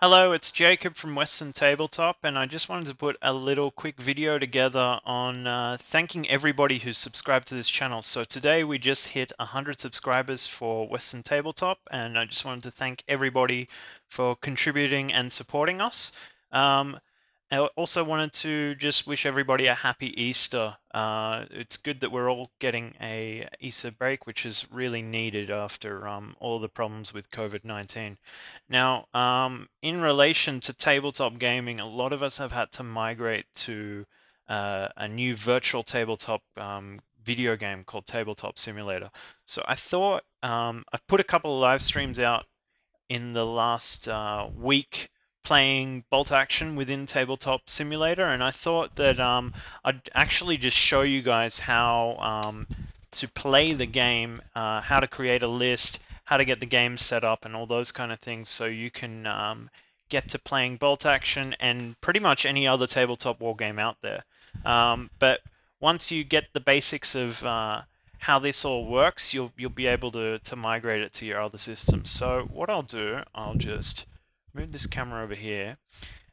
Hello, it's Jacob from Western Tabletop, and I just wanted to put a little quick video together on thanking everybody who's subscribed to this channel. So today we just hit 100 subscribers for Western Tabletop, and I just wanted to thank everybody for contributing and supporting us. I also wanted to just wish everybody a happy Easter. It's good that we're all getting a Easter break, which is really needed after all the problems with COVID-19. Now, in relation to tabletop gaming, a lot of us have had to migrate to a new virtual tabletop video game called Tabletop Simulator. So I thought I've put a couple of live streams out in the last week playing boltaction within Tabletop Simulator, and I thought that I'd actually just show you guys how to play the game, how to create a list, how to get the game set up, and all those kind of things, so you can get to playing boltaction and pretty much any other tabletop war game out there. But once you get the basics of how this all works, you'll be able to migrate it to your other systems. So what I'll do, I'll just move this camera over here,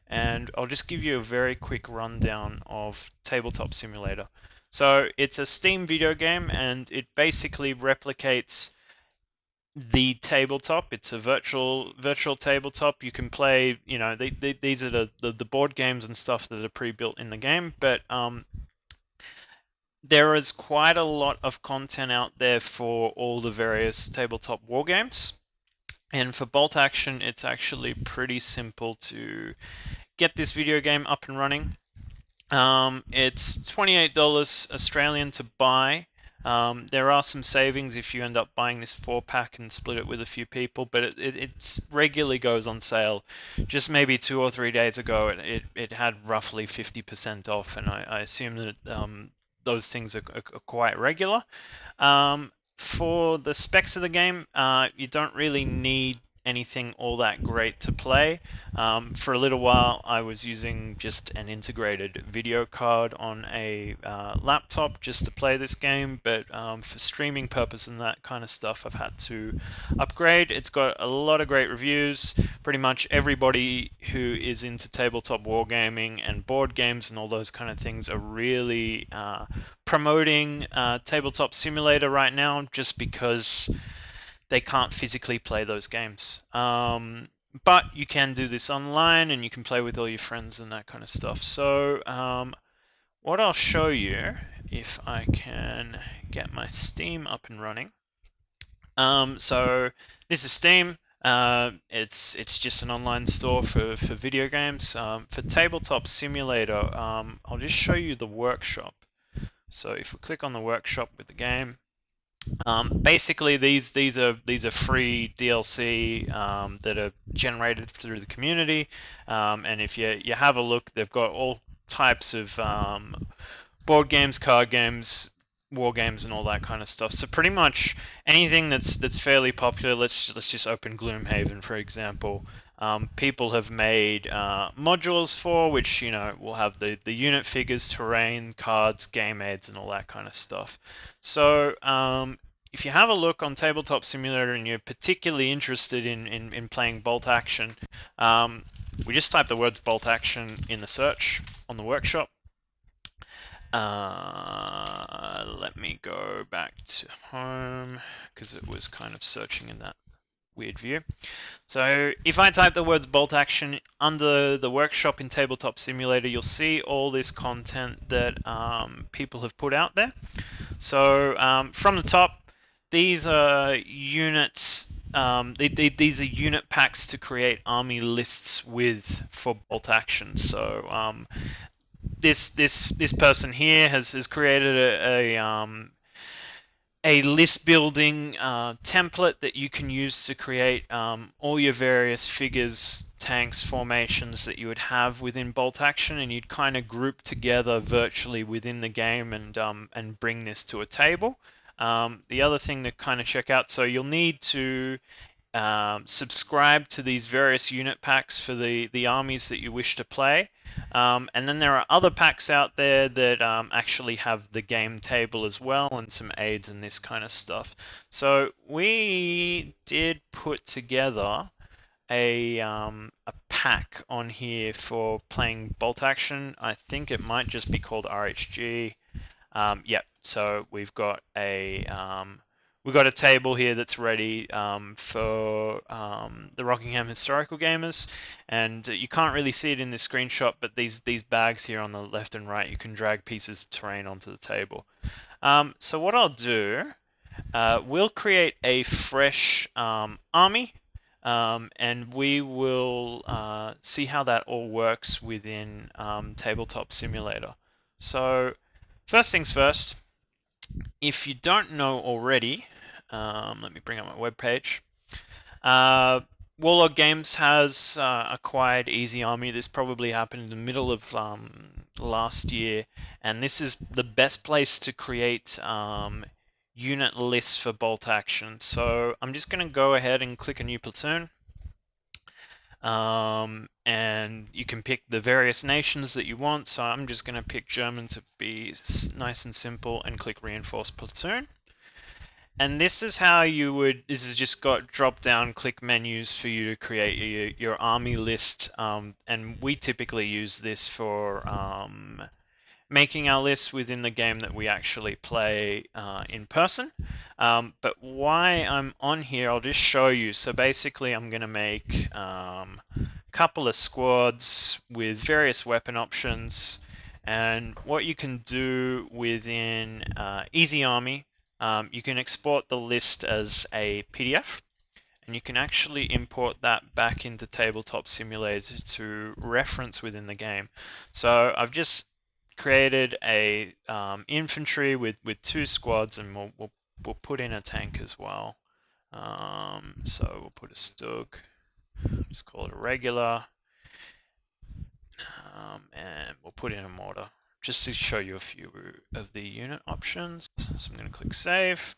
and I'll just give you a very quick rundown of Tabletop Simulator. So it's a Steam video game, and it basically replicates the tabletop. It's a virtual tabletop. You can play, you know, these are the board games and stuff that are pre-built in the game, but there is quite a lot of content out there for all the various tabletop war games. And for boltaction, it's actually pretty simple to get this video game up and running. It's $28 Australian to buy. There are some savings if you end up buying this 4-pack and split it with a few people, but it regularly goes on sale. Just maybe 2 or 3 days ago, it had roughly 50% off, and I assume that those things are quite regular. For the specs of the game, you don't really need anything all that great to play. For a little while, I was using just an integrated video card on a laptop just to play this game, but for streaming purpose and that kind of stuff, I've had to upgrade. It's got a lot of great reviews. Pretty much everybody who is into tabletop wargaming and board games and all those kind of things are really promoting Tabletop Simulator right now, just because they can't physically play those games. But you can do this online, and you can play with all your friends and that kind of stuff. So what I'll show you, if I can get my Steam up and running. So this is Steam. It's just an online store for video games. For Tabletop Simulator, I'll just show you the workshop. So if we click on the workshop with the game, basically these are free DLC that are generated through the community, and if you have a look, they've got all types of board games, card games, war games, and all that kind of stuff. So pretty much anything that's fairly popular. Let's just open Gloomhaven, for example. People have made modules for which, you know, will have the unit figures, terrain, cards, game aids, and all that kind of stuff. So if you have a look on Tabletop Simulator and you're particularly interested in playing boltaction, we just type the words boltaction in the search on the workshop. Let me go back to home because it was kind of searching in that weird view. So if I type the words boltaction under the workshop in Tabletop Simulator, you'll see all this content that people have put out there. So from the top, these are units. These are unit packs to create army lists with for boltaction. So this person here has created a list building template that you can use to create all your various figures, tanks, formations that you would have within boltaction, and you'd kind of group together virtually within the game and bring this to a table. The other thing to kind of check out, so you'll need to subscribe to these various unit packs for the armies that you wish to play. And then there are other packs out there that actually have the game table as well, and some aids and this kind of stuff. So we did put together a pack on here for playing bolt action. I think it might just be called RHG. Yep. So we've got a table here that's ready for the Rockingham historical gamers, and you can't really see it in this screenshot, but these bags here on the left and right, you can drag pieces of terrain onto the table. So what I'll do, we'll create a fresh army, and we will see how that all works within Tabletop Simulator. So first things first, if you don't know already, let me bring up my webpage. Warlord Games has acquired Easy Army. This probably happened in the middle of last year, and this is the best place to create unit lists for bolt action. So I'm just going to go ahead and click a new platoon. And you can pick the various nations that you want. So I'm just going to pick German to be nice and simple and click reinforce platoon. And this is how you would, this has just got drop down click menus for you to create your army list. And we typically use this for making our lists within the game that we actually play in person. But why I'm on here, I'll just show you. So basically I'm going to make a couple of squads with various weapon options. And what you can do within Easy Army, you can export the list as a PDF, and you can actually import that back into Tabletop Simulator to reference within the game. So I've just created a infantry with 2 squads, and we'll put in a tank as well. So we'll put a Stug, just call it a regular, and we'll put in a Mortar, just to show you a few of the unit options. So I'm going to click Save.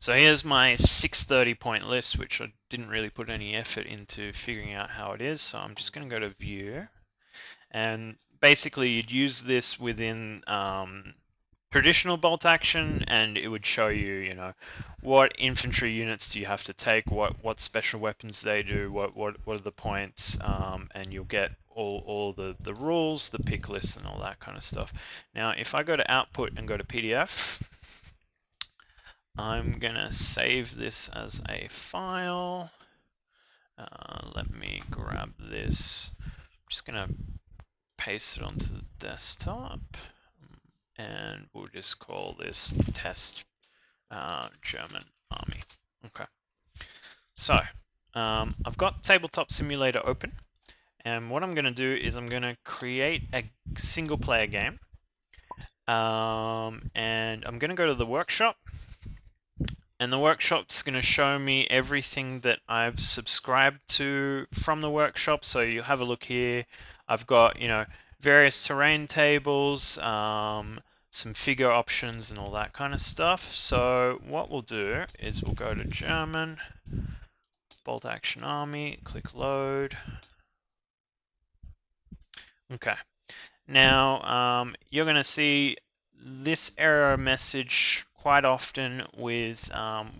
So here's my 630 point list, which I didn't really put any effort into figuring out how it is. So I'm just going to go to View, and basically you'd use this within traditional bolt action, and it would show you, you know, what infantry units do you have to take, what special weapons they do, what are the points, and you'll get all the rules, the pick lists, and all that kind of stuff. Now, if I go to Output and go to PDF, I'm gonna save this as a file. Let me grab this. I'm just gonna paste it onto the desktop, and we'll just call this test German army. Okay. So I've got Tabletop Simulator open, and what I'm going to do is I'm going to create a single player game, and I'm going to go to the workshop, and the workshop's going to show me everything that I've subscribed to from the workshop. So you have a look here. I've got, you know, various terrain tables, some figure options, and all that kind of stuff. So what we'll do is we'll go to German, bolt action army, click load. Okay. Now you're going to see this error message quite often with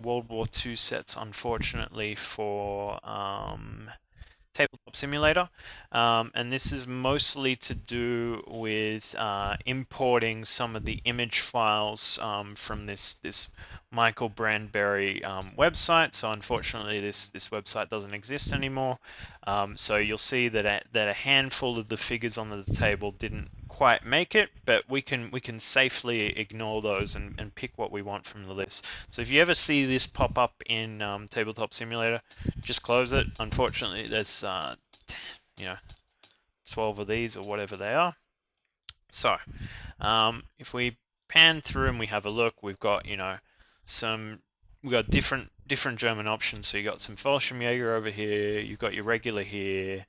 World War II sets, unfortunately, for Tabletop Simulator, and this is mostly to do with importing some of the image files from this Michael Brandberry website. So unfortunately, this website doesn't exist anymore. So you'll see that a handful of the figures on the table didn't quite make it, but we can safely ignore those and pick what we want from the list. So if you ever see this pop up in Tabletop Simulator, just close it. Unfortunately, there's 12 of these or whatever they are. So if we pan through and we have a look, we've got we've got different German options. So you got some Fallschirmjäger over here, you've got your regular here,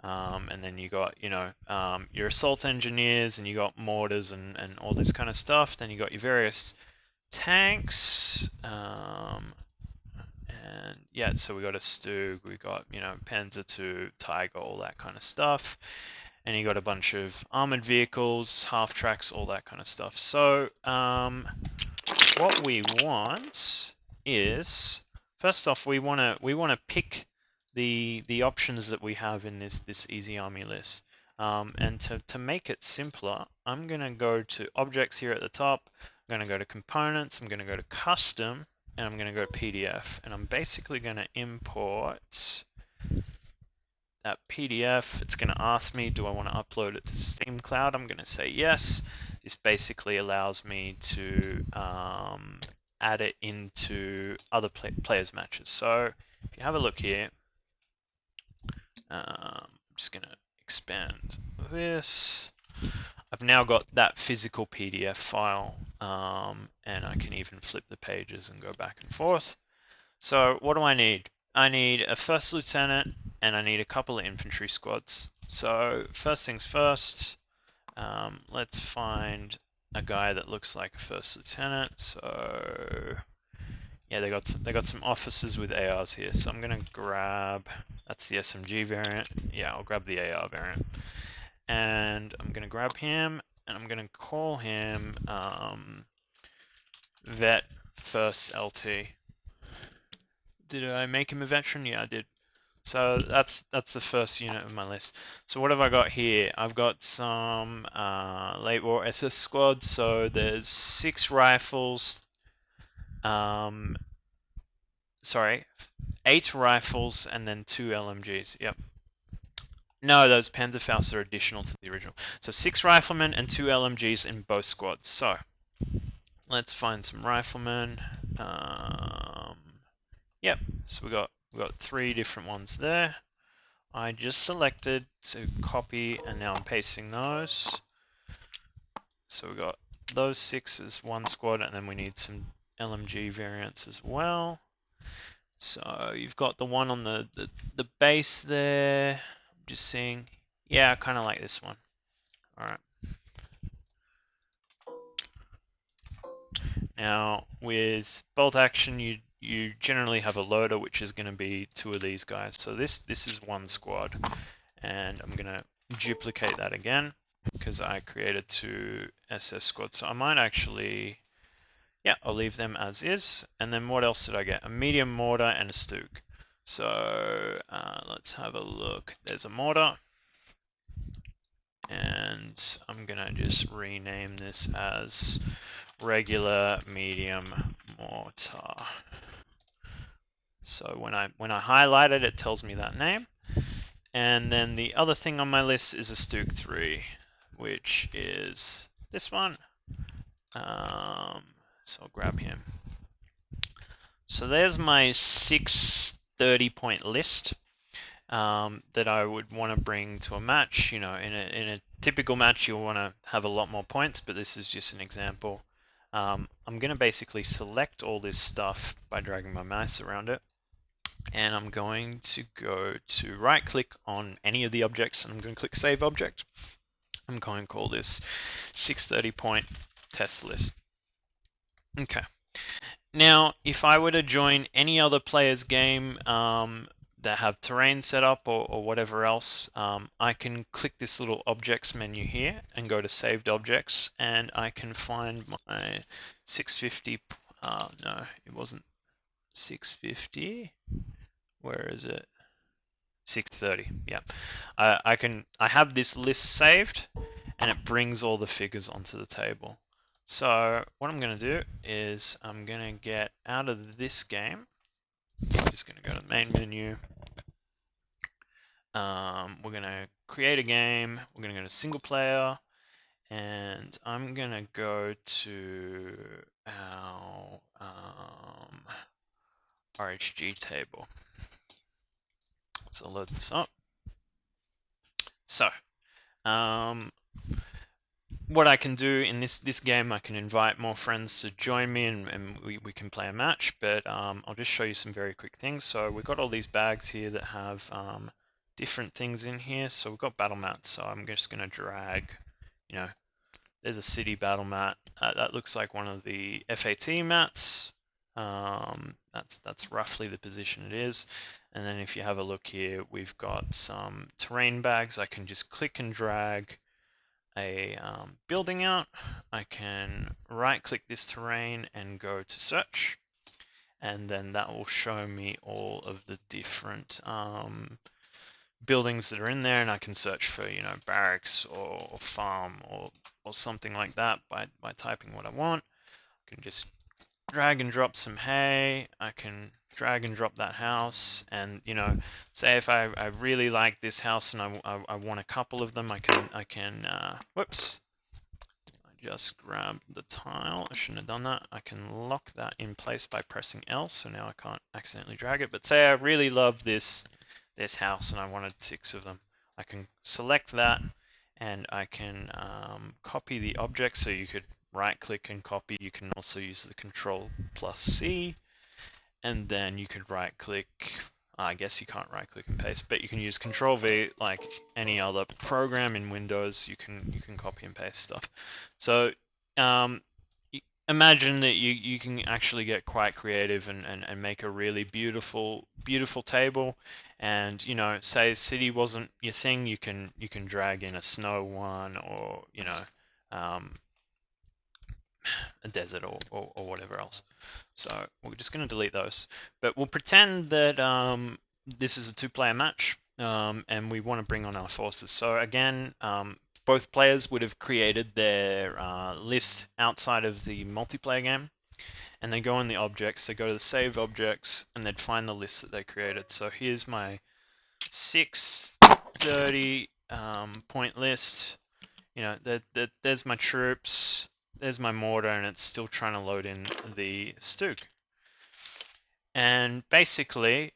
and then you got your assault engineers, and you got mortars and all this kind of stuff. Then you got your various tanks, and yeah, so we got a Stug, we got Panzer II, Tiger, all that kind of stuff, and you got a bunch of armored vehicles, half tracks, all that kind of stuff. So what we want is, first off, we want to pick the options that we have in this easy army list. And to make it simpler, I'm going to go to objects here at the top. I'm going to go to components. I'm going to go to custom, and I'm going to go to PDF. And I'm basically going to import that PDF. It's going to ask me, do I want to upload it to Steam Cloud? I'm going to say yes. This basically allows me to add it into other players' matches. So if you have a look here, I'm just going to expand this. I've now got that physical PDF file, and I can even flip the pages and go back and forth. So what do I need? I need a first lieutenant, and I need a couple of infantry squads. So first things first, let's find a guy that looks like a first lieutenant. So yeah, they got some officers with ARs here. So I'm gonna grab, that's the SMG variant. Yeah, I'll grab the AR variant, and I'm gonna grab him, and I'm gonna call him Vet First LT. Did I make him a veteran? Yeah, I did. So that's the first unit of my list. So what have I got here? I've got some late war SS squads. So there's 6 rifles. Sorry, 8 rifles and then 2 LMGs. Yep. No, those Panzerfausts are additional to the original. So 6 riflemen and 2 LMGs in both squads. So let's find some riflemen. Yep. So we got 3 different ones there. I just selected to copy, and now I'm pasting those. So we got those 6 as one squad, and then we need some LMG variants as well. So you've got the one on the base there. I'm just seeing, yeah, I kind of like this one. All right. Now with bolt action, you generally have a loader, which is going to be 2 of these guys. So this is one squad, and I'm going to duplicate that again because I created 2 SS squads. So I might actually, yeah, I'll leave them as is. And then what else did I get? A medium mortar and a Stook. So let's have a look. There's a mortar, and I'm gonna just rename this as regular medium mortar. So when I highlight it, it tells me that name. And then the other thing on my list is a Stook 3, which is this one. So I'll grab him. So there's my 630 point list that I would want to bring to a match. You know, in a typical match, you'll want to have a lot more points, but this is just an example. I'm going to basically select all this stuff by dragging my mouse around it. And I'm going to go to right click on any of the objects, and I'm going to click Save Object. I'm going to call this 630 point test list. Okay. Now, if I were to join any other player's game that have terrain set up or whatever else, I can click this little objects menu here and go to saved objects, and I can find my 650. No, it wasn't 650. Where is it? 630. Yeah, I have this list saved, and it brings all the figures onto the table. So what I'm going to do is I'm going to get out of this game. I'm just going to go to the main menu. We're going to create a game. We're going to go to single player, and I'm going to go to our RHG table. So I'll load this up. So what I can do in this game, I can invite more friends to join me, and we can play a match, but I'll just show you some very quick things. So we've got all these bags here that have different things in here. So we've got battle mats, so I'm just going to drag, you know, there's a city battle mat. That looks like one of the FAT mats. That's roughly the position it is. And then if you have a look here, we've got some terrain bags. I can just click and drag a building out. I can right click this terrain and go to search, and then that will show me all of the different buildings that are in there, and I can search for, you know, barracks or farm or something like that by typing what I want. I can just drag and drop some hay. I can drag and drop that house, and, you know, say if I really like this house and I want a couple of them, I can whoops, I just grabbed the tile. I shouldn't have done that. I can lock that in place by pressing L, so now I can't accidentally drag it. But say I really love this house and I wanted 6 of them. I can select that, and I can copy the object. So you could right click and copy. You can also use the Control plus C, and then you could right click. I guess you can't right click and paste, but you can use Control V like any other program in Windows. You can copy and paste stuff. So imagine that you can actually get quite creative and make a really beautiful table. And, you know, say city wasn't your thing, you can drag in a snow one, or, you know, a desert or whatever else. So we're just going to delete those, but we'll pretend that this is a 2-player match, and we want to bring on our forces. So again, both players would have created their list outside of the multiplayer game, and they go in the objects. They go to the save objects, and they'd find the list that they created. So here's my 630 point list. You know, there's my troops, there's my mortar, and it's still trying to load in the Stug. And basically,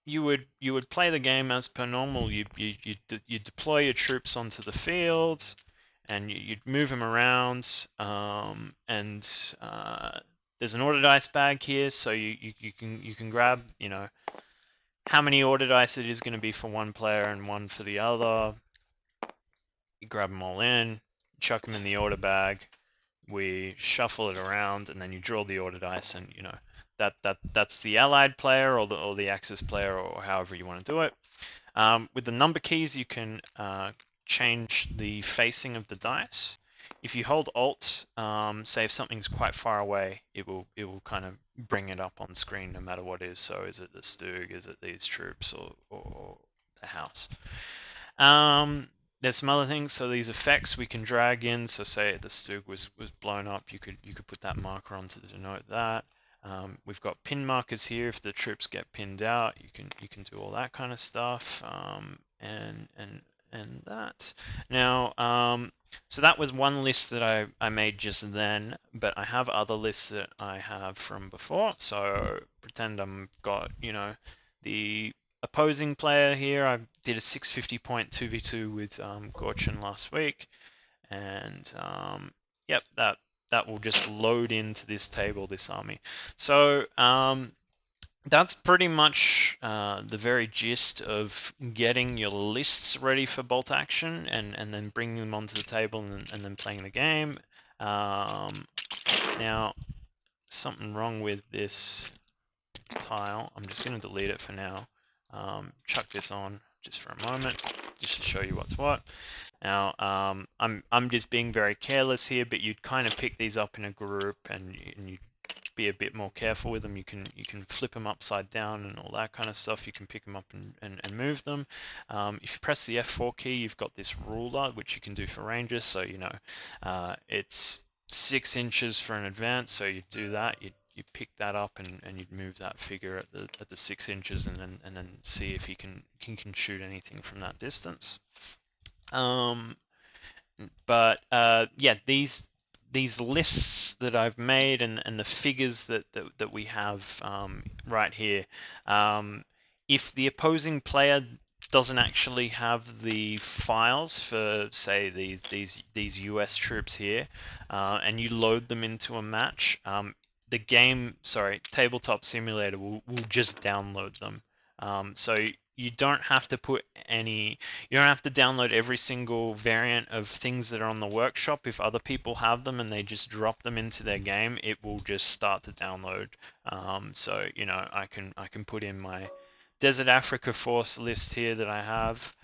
you would play the game as per normal. You deploy your troops onto the field, and you'd move them around. And there's an order dice bag here, so you can grab, you know, how many order dice it is going to be for one player and one for the other. You grab them all in, chuck them in the order bag. We shuffle it around, and then you draw the order dice, and, you know, that's the allied player or the Axis player, or however you want to do it. With the number keys, you can change the facing of the dice. If you hold Alt, say if something's quite far away, it will kind of bring it up on screen no matter what it is. So is it the Stug, is it these troops, or the house? There's some other things. So these effects we can drag in. So say the Stug was blown up, you could put that marker on to denote that. We've got pin markers here. If the troops get pinned out, you can do all that kind of stuff, and that. Now, so that was one list that I made just then, but I have other lists that I have from before. So pretend I've got, you know, the opposing player here. I did a 650 point 2v2 with Gorchin last week, and yep, that will just load into this table, this army. So that's pretty much the very gist of getting your lists ready for bolt action, and then bringing them onto the table, and then playing the game. Now, something wrong with this tile. I'm just going to delete it for now. Chuck this on just for a moment, just to show you what's what. Now, I'm just being very careless here, but you'd kind of pick these up in a group, and you be a bit more careful with them. You can flip them upside down and all that kind of stuff. You can pick them up and move them. If you press the F4 key, you've got this ruler, which you can do for ranges. So, you know, it's 6 inches for an advance. So you do that. You pick that up, and you'd move that figure at the 6 inches, and then see if you can shoot anything from that distance. But yeah, these lists that I've made, and the figures that we have right here, if the opposing player doesn't actually have the files for, say, these US troops here, and you load them into a match, the game, Tabletop Simulator will just download them. So you don't have to you don't have to download every single variant of things that are on the workshop. If other people have them and they just drop them into their game, it will just start to download. So, you know, I can put in my Desert Africa Force list here that I have,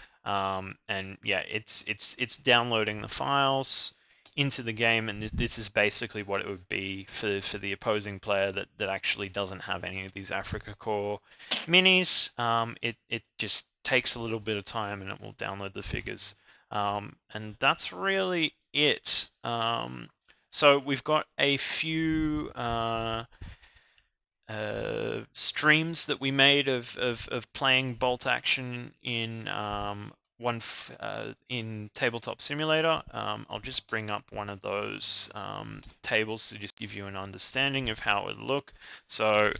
and yeah, it's downloading the files. into the game, and this is basically what it would be for the opposing player that actually doesn't have any of these Africa Core minis. It just takes a little bit of time, and it will download the figures. And that's really it. So we've got a few streams that we made of playing bolt action in in Tabletop Simulator. I'll just bring up one of those tables to just give you an understanding of how it would look. So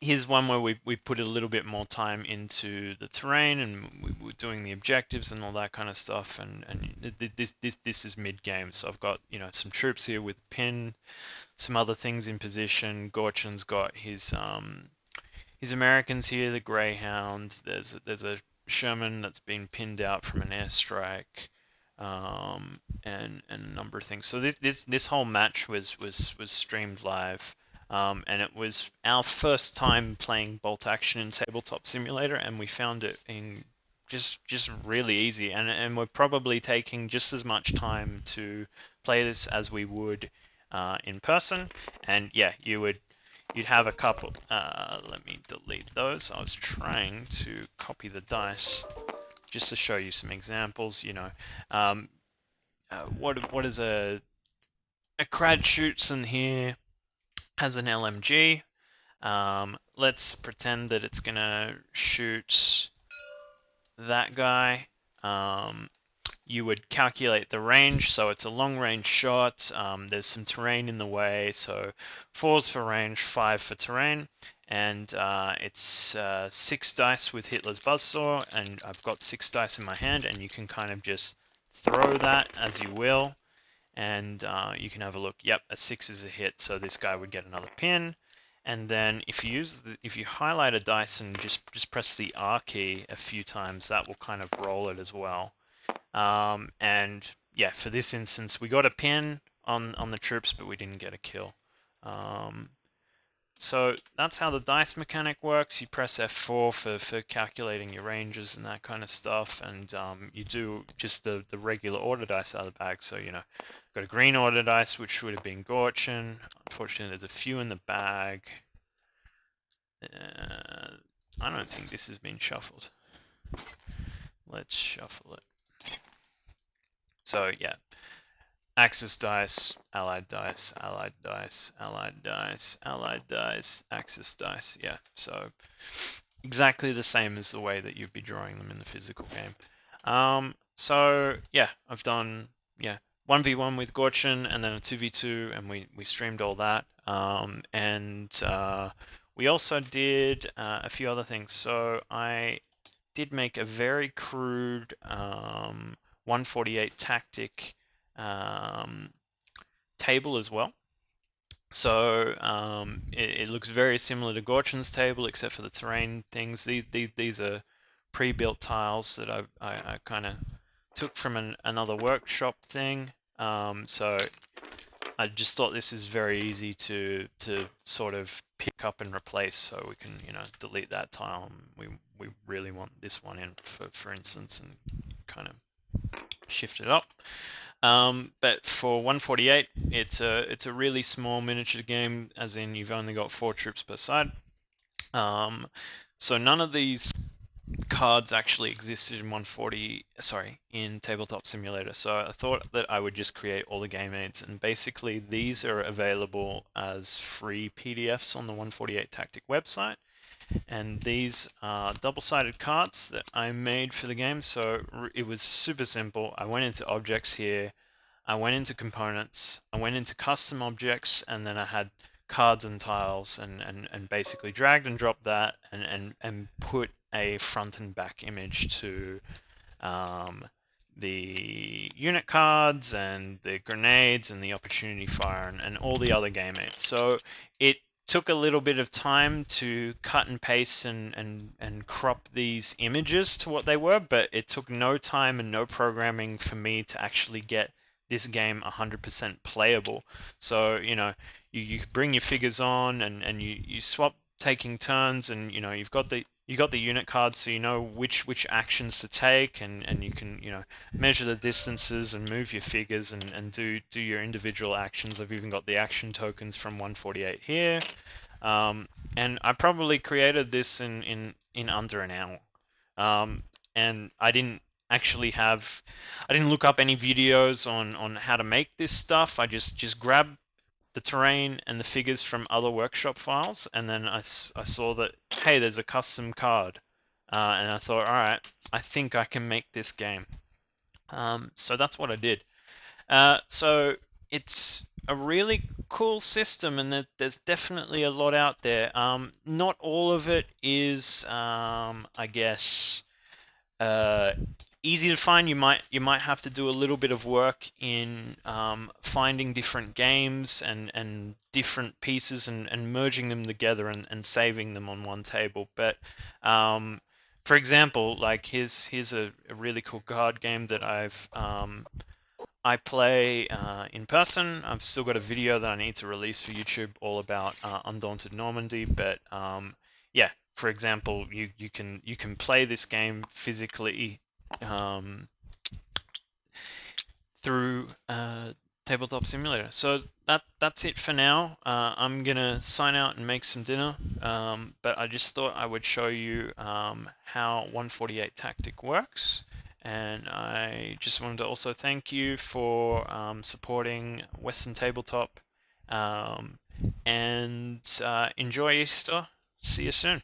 here's one where we put a little bit more time into the terrain, and we were doing the objectives and all that kind of stuff. And this is mid game, so I've got some troops here with pin, some other things in position. Gorchin's got his Americans here, the Greyhound. There's a Sherman that's been pinned out from an airstrike, and a number of things. So this whole match was streamed live. And it was our first time playing bolt action in Tabletop Simulator, and we found it in just really easy. And we're probably taking just as much time to play this as we would in person. And yeah, you'd have a couple. Let me delete those. I was trying to copy the dice just to show you some examples. What is a Crad shoots in here? Has an LMG. Let's pretend that it's gonna shoot that guy. You would calculate the range, so it's a long range shot. There's some terrain in the way, so 4's for range, 5 for terrain, and it's 6 dice with Hitler's buzzsaw, and I've got 6 dice in my hand, and you can kind of just throw that as you will. And you can have a look. Yep, a 6 is a hit, so this guy would get another pin. And then if you highlight a dice and just press the R key a few times, that will kind of roll it as well. And yeah, for this instance, we got a pin on the troops, but we didn't get a kill. So that's how the dice mechanic works. You press F4 for calculating your ranges and that kind of stuff, and you do just the regular order dice out of the bag. So got a green order dice, which would have been Gorchin. Unfortunately, there's a few in the bag. I don't think this has been shuffled. Let's shuffle it. So yeah, Axis dice, allied dice, allied dice, allied dice, allied dice, Axis dice. Yeah, so exactly the same as the way that you'd be drawing them in the physical game. So yeah, I've done 1v1 with Gorchin and then a 2v2, and we streamed all that. And we also did a few other things. So I did make a very crude 148 tactic table as well. So it looks very similar to Gorchin's table, except for the terrain things. These are pre-built tiles that I kind of took from another workshop thing. So I just thought this is very easy to sort of pick up and replace. So we can delete that tile. We really want this one in for instance, and kind of shift it up. But for 148, it's a really small miniature game, as in you've only got 4 troops per side. So none of these cards actually existed in Tabletop Simulator. So I thought that I would just create all the game aids, and basically these are available as free PDFs on the 148 Tactic website. And these are double-sided cards that I made for the game. So it was super simple. I went into objects here, I went into components, I went into custom objects, and then I had cards and tiles, and basically dragged and dropped that and put a front and back image to the unit cards and the grenades and the opportunity fire and all the other game aids. So it took a little bit of time to cut and paste and crop these images to what they were, but it took no time and no programming for me to actually get this game 100% playable. So you bring your figures on and you swap taking turns, and you've got you got the unit card, so you know which actions to take, and you can measure the distances and move your figures and do your individual actions. I've even got the action tokens from 148 here, and I probably created this in under an hour, and I didn't look up any videos on how to make this stuff. I just grabbed the terrain and the figures from other workshop files, and then I saw that, hey, there's a custom card, and I thought, all right, I think I can make this game. So that's what I did. So it's a really cool system, and there's definitely a lot out there. Not all of it is, I guess, easy to find. You might have to do a little bit of work in finding different games and different pieces and merging them together and saving them on one table. But for example, like here's a really cool card game that I play in person. I've still got a video that I need to release for YouTube all about Undaunted Normandy, but yeah, for example, you can play this game physically through Tabletop Simulator. So that's it for now. I'm gonna sign out and make some dinner, but I just thought I would show you how 148 Tactic works. And I just wanted to also thank you for supporting Western Tabletop, and enjoy Easter. See you soon.